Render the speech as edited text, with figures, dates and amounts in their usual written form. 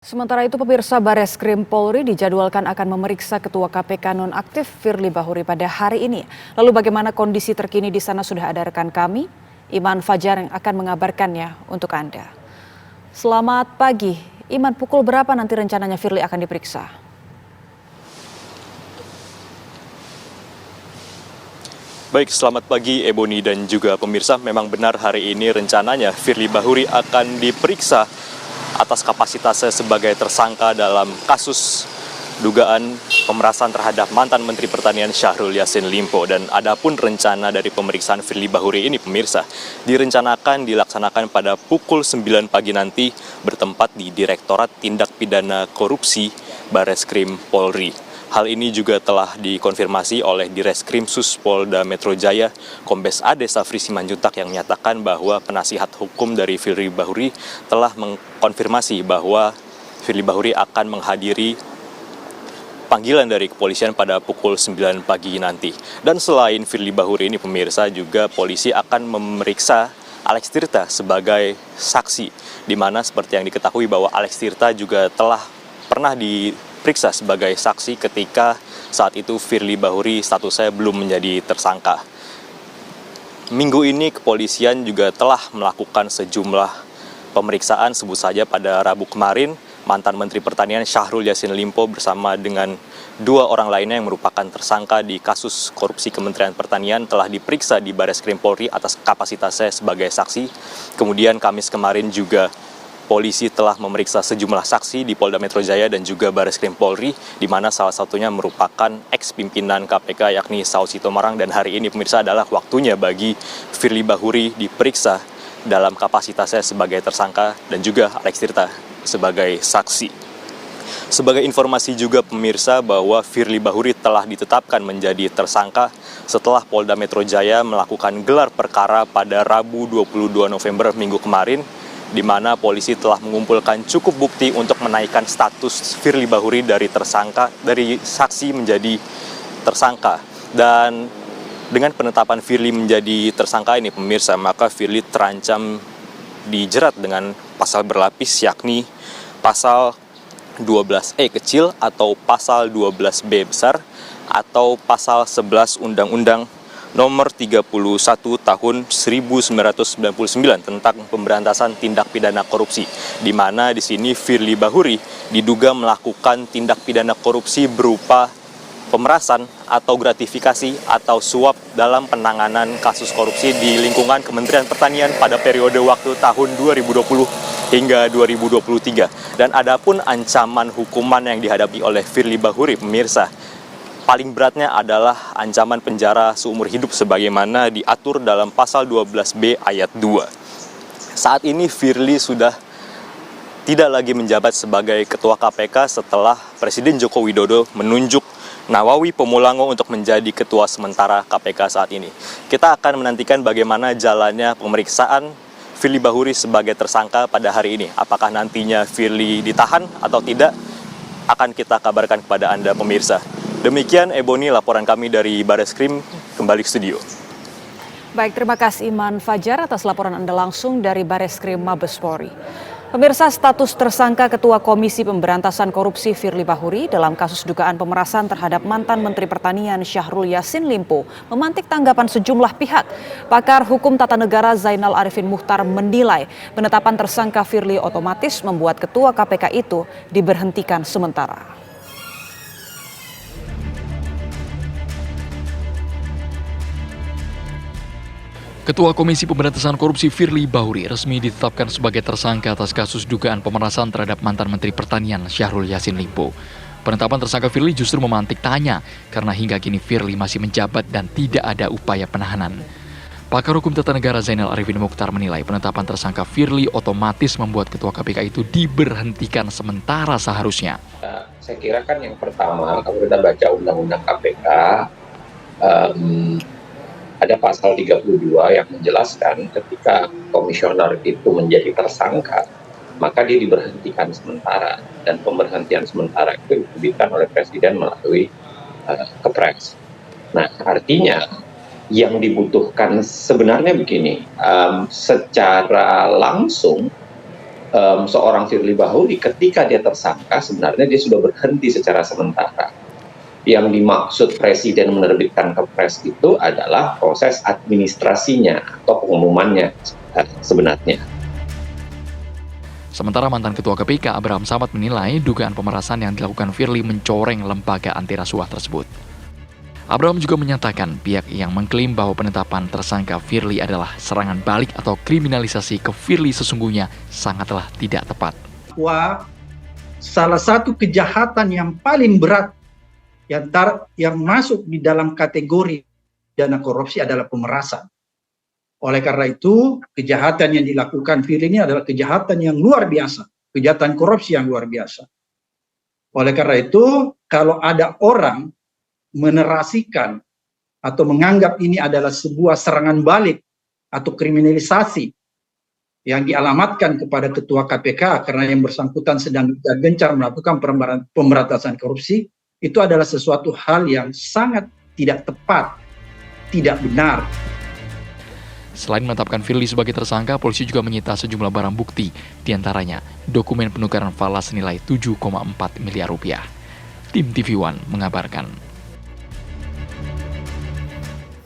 Sementara itu pemirsa Bareskrim Polri dijadwalkan akan memeriksa Ketua KPK nonaktif Firly Bahuri pada hari ini. Lalu bagaimana kondisi terkini di sana sudah ada rekan kami, Iman Fajar yang akan mengabarkannya untuk Anda. Selamat pagi, Iman, pukul berapa nanti rencananya Firly akan diperiksa? Baik, selamat pagi Ebony dan juga pemirsa. Memang benar hari ini rencananya Firly Bahuri akan diperiksa atas kapasitasnya sebagai tersangka dalam kasus dugaan pemerasan terhadap mantan Menteri Pertanian Syahrul Yassin Limpo. Dan adapun rencana dari pemeriksaan Firly Bahuri ini, pemirsa, direncanakan dilaksanakan pada pukul 9 pagi nanti bertempat di Direktorat Tindak Pidana Korupsi Bareskrim Polri. Hal ini juga telah dikonfirmasi oleh Direskrim Sus Polda Metro Jaya, Kombes Ade Safri Simanjuntak, yang menyatakan bahwa penasihat hukum dari Firly Bahuri telah mengkonfirmasi bahwa Firly Bahuri akan menghadiri panggilan dari kepolisian pada pukul 9 pagi nanti. Dan selain Firly Bahuri ini, pemirsa, juga polisi akan memeriksa Alex Tirta sebagai saksi, di mana seperti yang diketahui bahwa Alex Tirta juga telah pernah diperiksa sebagai saksi ketika saat itu Firly Bahuri statusnya belum menjadi tersangka. Minggu ini kepolisian juga telah melakukan sejumlah pemeriksaan, sebut saja pada Rabu kemarin mantan Menteri Pertanian Syahrul Yassin Limpo bersama dengan dua orang lainnya yang merupakan tersangka di kasus korupsi Kementerian Pertanian telah diperiksa di Bareskrim Polri atas kapasitasnya sebagai saksi. Kemudian Kamis kemarin juga polisi telah memeriksa sejumlah saksi di Polda Metro Jaya dan juga Bareskrim Polri, di mana salah satunya merupakan ex-pimpinan KPK yakni Saud Sitomorang. Dan hari ini, pemirsa, adalah waktunya bagi Firly Bahuri diperiksa dalam kapasitasnya sebagai tersangka dan juga Alex Tirta sebagai saksi. Sebagai informasi juga, pemirsa, bahwa Firly Bahuri telah ditetapkan menjadi tersangka setelah Polda Metro Jaya melakukan gelar perkara pada Rabu 22 November minggu kemarin, di mana polisi telah mengumpulkan cukup bukti untuk menaikkan status Firly Bahuri dari saksi menjadi tersangka. Dan dengan penetapan Firly menjadi tersangka ini, pemirsa, maka Firly terancam dijerat dengan pasal berlapis, yakni pasal 12E kecil atau pasal 12B besar atau pasal 11 Undang-Undang Nomor 31 Tahun 1999 tentang pemberantasan tindak pidana korupsi, di mana di sini Firly Bahuri diduga melakukan tindak pidana korupsi berupa pemerasan atau gratifikasi atau suap dalam penanganan kasus korupsi di lingkungan Kementerian Pertanian pada periode waktu tahun 2020 hingga 2023. Dan adapun ancaman hukuman yang dihadapi oleh Firly Bahuri, pemirsa, paling beratnya adalah ancaman penjara seumur hidup sebagaimana diatur dalam pasal 12B ayat 2. Saat ini Firly sudah tidak lagi menjabat sebagai Ketua KPK setelah Presiden Joko Widodo menunjuk Nawawi Pemulango untuk menjadi Ketua sementara KPK saat ini. Kita akan menantikan bagaimana jalannya pemeriksaan Firly Bahuri sebagai tersangka pada hari ini. Apakah nantinya Firly ditahan atau tidak, akan kita kabarkan kepada Anda, pemirsa. Demikian Ebony, laporan kami dari Bareskrim, kembali ke studio. Baik, terima kasih Iman Fajar atas laporan Anda langsung dari Bareskrim Mabes Polri. Pemirsa, status tersangka Ketua Komisi Pemberantasan Korupsi Firly Bahuri dalam kasus dugaan pemerasan terhadap mantan Menteri Pertanian Syahrul Yassin Limpo memantik tanggapan sejumlah pihak. Pakar Hukum Tata Negara Zainal Arifin Muchtar menilai penetapan tersangka Firly otomatis membuat Ketua KPK itu diberhentikan sementara. Ketua Komisi Pemberantasan Korupsi Firly Bahuri resmi ditetapkan sebagai tersangka atas kasus dugaan pemerasan terhadap mantan Menteri Pertanian Syahrul Yassin Limpo. Penetapan tersangka Firly justru memantik tanya karena hingga kini Firly masih menjabat dan tidak ada upaya penahanan. Pakar Hukum Tata Negara Zainal Arifin Muchtar menilai penetapan tersangka Firly otomatis membuat Ketua KPK itu diberhentikan sementara seharusnya. Saya kira kan yang pertama, kalau kita baca Undang-Undang KPK, ada pasal 32 yang menjelaskan ketika komisioner itu menjadi tersangka, maka dia diberhentikan sementara. Dan pemberhentian sementara itu diterbitkan oleh Presiden melalui Kepres. Nah, artinya yang dibutuhkan sebenarnya begini, secara langsung seorang Firly Bahuri ketika dia tersangka sebenarnya dia sudah berhenti secara sementara. Yang dimaksud Presiden menerbitkan Kepres itu adalah proses administrasinya atau pengumumannya sebenarnya. Sementara mantan Ketua KPK Abraham Samad menilai dugaan pemerasan yang dilakukan Firly mencoreng lembaga anti rasuah tersebut. Abraham juga menyatakan pihak yang mengklaim bahwa penetapan tersangka Firly adalah serangan balik atau kriminalisasi ke Firly sesungguhnya sangatlah tidak tepat. Bahwa salah satu kejahatan yang paling berat yang masuk di dalam kategori dana korupsi adalah pemerasan. Oleh karena itu, kejahatan yang dilakukan Firly ini adalah kejahatan yang luar biasa, kejahatan korupsi yang luar biasa. Oleh karena itu, kalau ada orang menerasikan atau menganggap ini adalah sebuah serangan balik atau kriminalisasi yang dialamatkan kepada Ketua KPK karena yang bersangkutan sedang gencar melakukan pemberantasan korupsi, itu adalah sesuatu hal yang sangat tidak tepat, tidak benar. Selain menetapkan Firly sebagai tersangka, polisi juga menyita sejumlah barang bukti, diantaranya dokumen penukaran falas senilai 7,4 miliar rupiah. Tim TV One mengabarkan.